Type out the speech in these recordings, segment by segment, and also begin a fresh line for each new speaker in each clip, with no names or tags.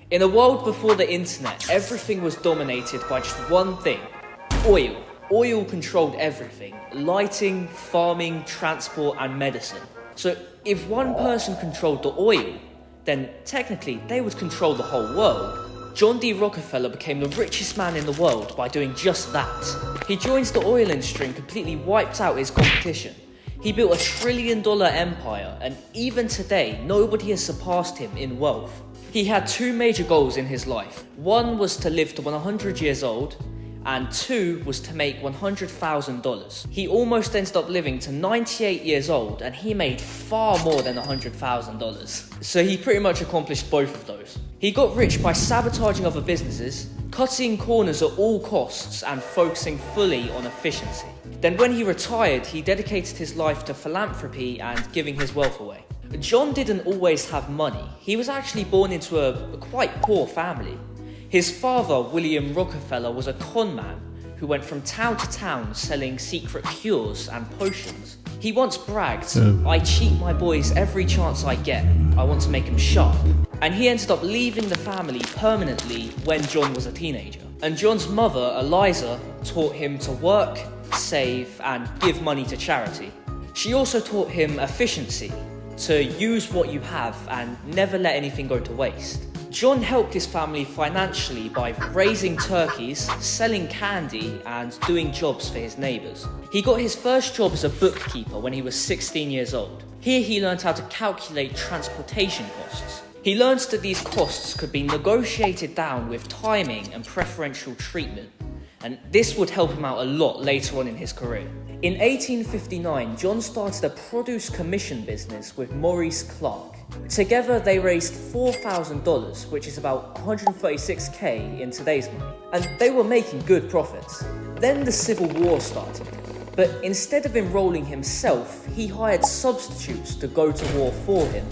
In a world before the internet, everything was dominated by just one thing: oil. Oil controlled everything: lighting, farming, transport, and medicine. So if one person controlled the oil, then technically they would control the whole world. John D. Rockefeller became the richest man in the world by doing just that. He joins the oil industry and completely wiped out his competition. He built a $1 trillion empire, and even today, nobody has surpassed him in wealth. He had two major goals in his life. One was to live to 100 years old, and two was to make $100,000. He almost ended up living to 98 years old, and he made far more than $100,000. So he pretty much accomplished both of those. He got rich by sabotaging other businesses, cutting corners at all costs, and focusing fully on efficiency. Then when he retired, he dedicated his life to philanthropy and giving his wealth away. John didn't always have money. He was actually born into a quite poor family. His father, William Rockefeller, was a con man who went from town to town selling secret cures and potions. He once bragged, "I cheat my boys every chance I get. I want to make them sharp." And he ended up leaving the family permanently when John was a teenager. And John's mother, Eliza, taught him to work, save, and give money to charity. She also taught him efficiency, to use what you have and never let anything go to waste. John helped his family financially by raising turkeys, selling candy, and doing jobs for his neighbours. He got his first job as a bookkeeper when he was 16 years old. Here he learned how to calculate transportation costs. He learned that these costs could be negotiated down with timing and preferential treatment, and this would help him out a lot later on in his career. In 1859, John started a produce commission business with Maurice Clark. Together they raised $4,000, which is about $136K in today's money, and they were making good profits. Then the Civil War started, but instead of enrolling himself, he hired substitutes to go to war for him,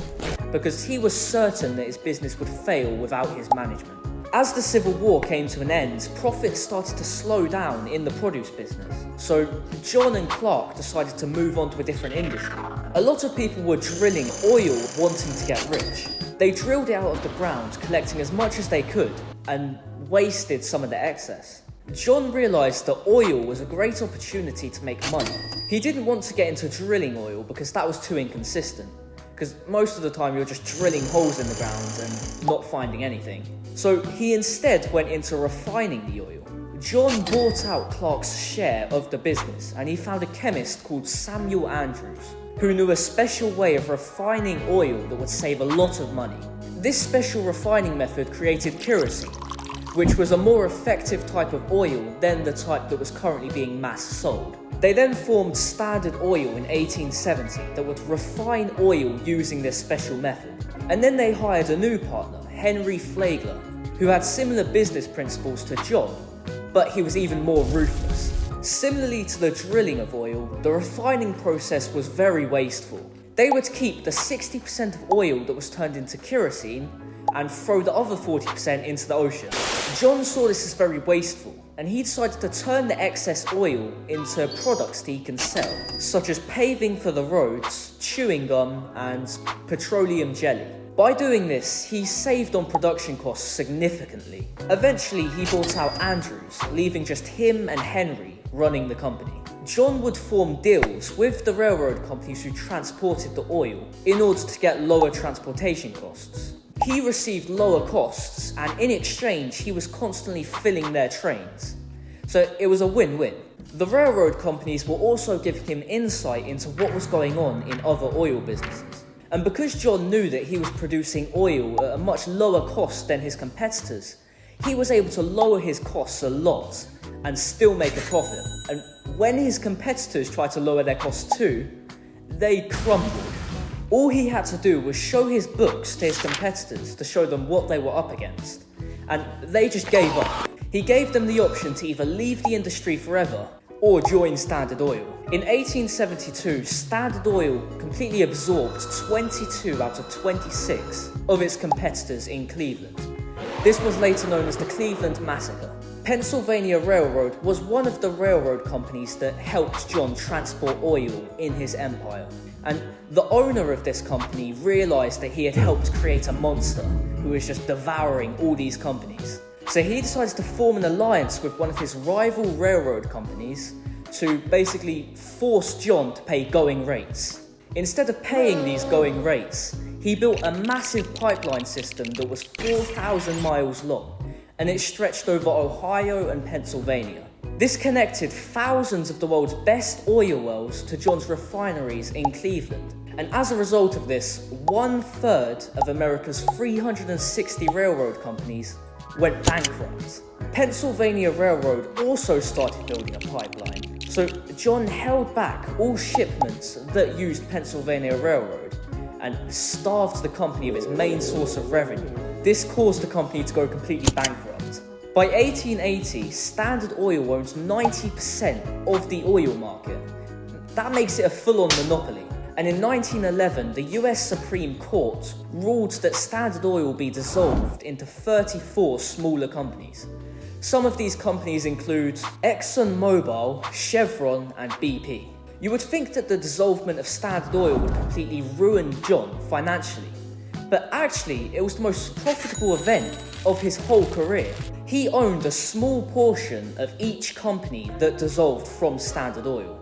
because he was certain that his business would fail without his management. As the Civil War came to an end, profits started to slow down in the produce business. So John and Clark decided to move on to a different industry. A lot of people were drilling oil wanting to get rich. They drilled it out of the ground, collecting as much as they could, and wasted some of the excess. John realised that oil was a great opportunity to make money. He didn't want to get into drilling oil because that was too inconsistent, because most of the time you're just drilling holes in the ground and not finding anything. So he instead went into refining the oil. John bought out Clark's share of the business, and he found a chemist called Samuel Andrews, who knew a special way of refining oil that would save a lot of money. This special refining method created kerosene, which was a more effective type of oil than the type that was currently being mass sold. They then formed Standard Oil in 1870 that would refine oil using this special method. And then they hired a new partner, Henry Flagler, who had similar business principles to John, but he was even more ruthless. Similarly to the drilling of oil, the refining process was very wasteful. They would keep the 60% of oil that was turned into kerosene and throw the other 40% into the ocean. John saw this as very wasteful, and he decided to turn the excess oil into products that he can sell, such as paving for the roads, chewing gum, and petroleum jelly. By doing this, he saved on production costs significantly. Eventually, he bought out Andrews, leaving just him and Henry running the company. John would form deals with the railroad companies who transported the oil in order to get lower transportation costs. He received lower costs, and in exchange, he was constantly filling their trains. So it was a win-win. The railroad companies were also giving him insight into what was going on in other oil businesses. And because John knew that he was producing oil at a much lower cost than his competitors, he was able to lower his costs a lot and still make a profit. And when his competitors tried to lower their costs too, they crumbled. All he had to do was show his books to his competitors to show them what they were up against, and they just gave up. He gave them the option to either leave the industry forever or join Standard Oil. In 1872, Standard Oil completely absorbed 22 out of 26 of its competitors in Cleveland. This was later known as the Cleveland Massacre. Pennsylvania Railroad was one of the railroad companies that helped John transport oil in his empire. And the owner of this company realized that he had helped create a monster who is just devouring all these companies. So he decides to form an alliance with one of his rival railroad companies to basically force John to pay going rates. Instead of paying these going rates, he built a massive pipeline system that was 4,000 miles long, and it stretched over Ohio and Pennsylvania. This connected thousands of the world's best oil wells to John's refineries in Cleveland. And as a result of this, 1/3 of America's 360 railroad companies went bankrupt. Pennsylvania Railroad also started building a pipeline. So John held back all shipments that used Pennsylvania Railroad and starved the company of its main source of revenue. This caused the company to go completely bankrupt. By 1880, Standard Oil owns 90% of the oil market. That makes it a full-on monopoly. And in 1911, the US Supreme Court ruled that Standard Oil be dissolved into 34 smaller companies. Some of these companies include ExxonMobil, Chevron, and BP. You would think that the dissolvement of Standard Oil would completely ruin John financially, but actually it was the most profitable event of his whole career. He owned a small portion of each company that dissolved from Standard Oil.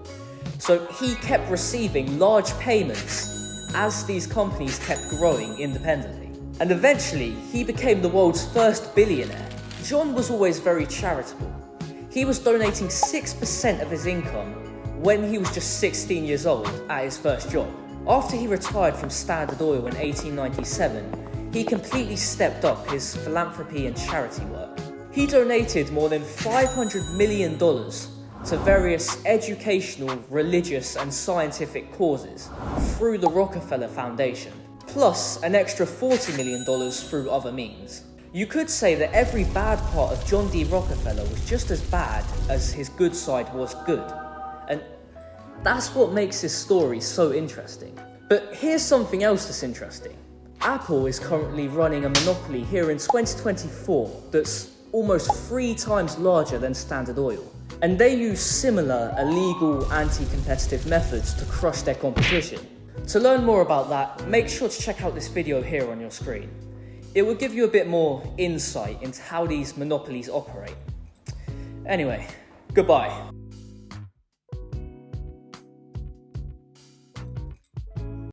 So he kept receiving large payments as these companies kept growing independently. And eventually, he became the world's first billionaire. John was always very charitable. He was donating 6% of his income when he was just 16 years old at his first job. After he retired from Standard Oil in 1897, he completely stepped up his philanthropy and charity work. He donated more than $500 million to various educational, religious, and scientific causes through the Rockefeller Foundation, plus an extra $40 million through other means. You could say that every bad part of John D. Rockefeller was just as bad as his good side was good. And that's what makes his story so interesting. But here's something else that's interesting. Apple is currently running a monopoly here in 2024 that's almost 3 times larger than Standard Oil. And they use similar illegal anti-competitive methods to crush their competition. To learn more about that, make sure to check out this video here on your screen. It will give you a bit more insight into how these monopolies operate. Anyway, goodbye.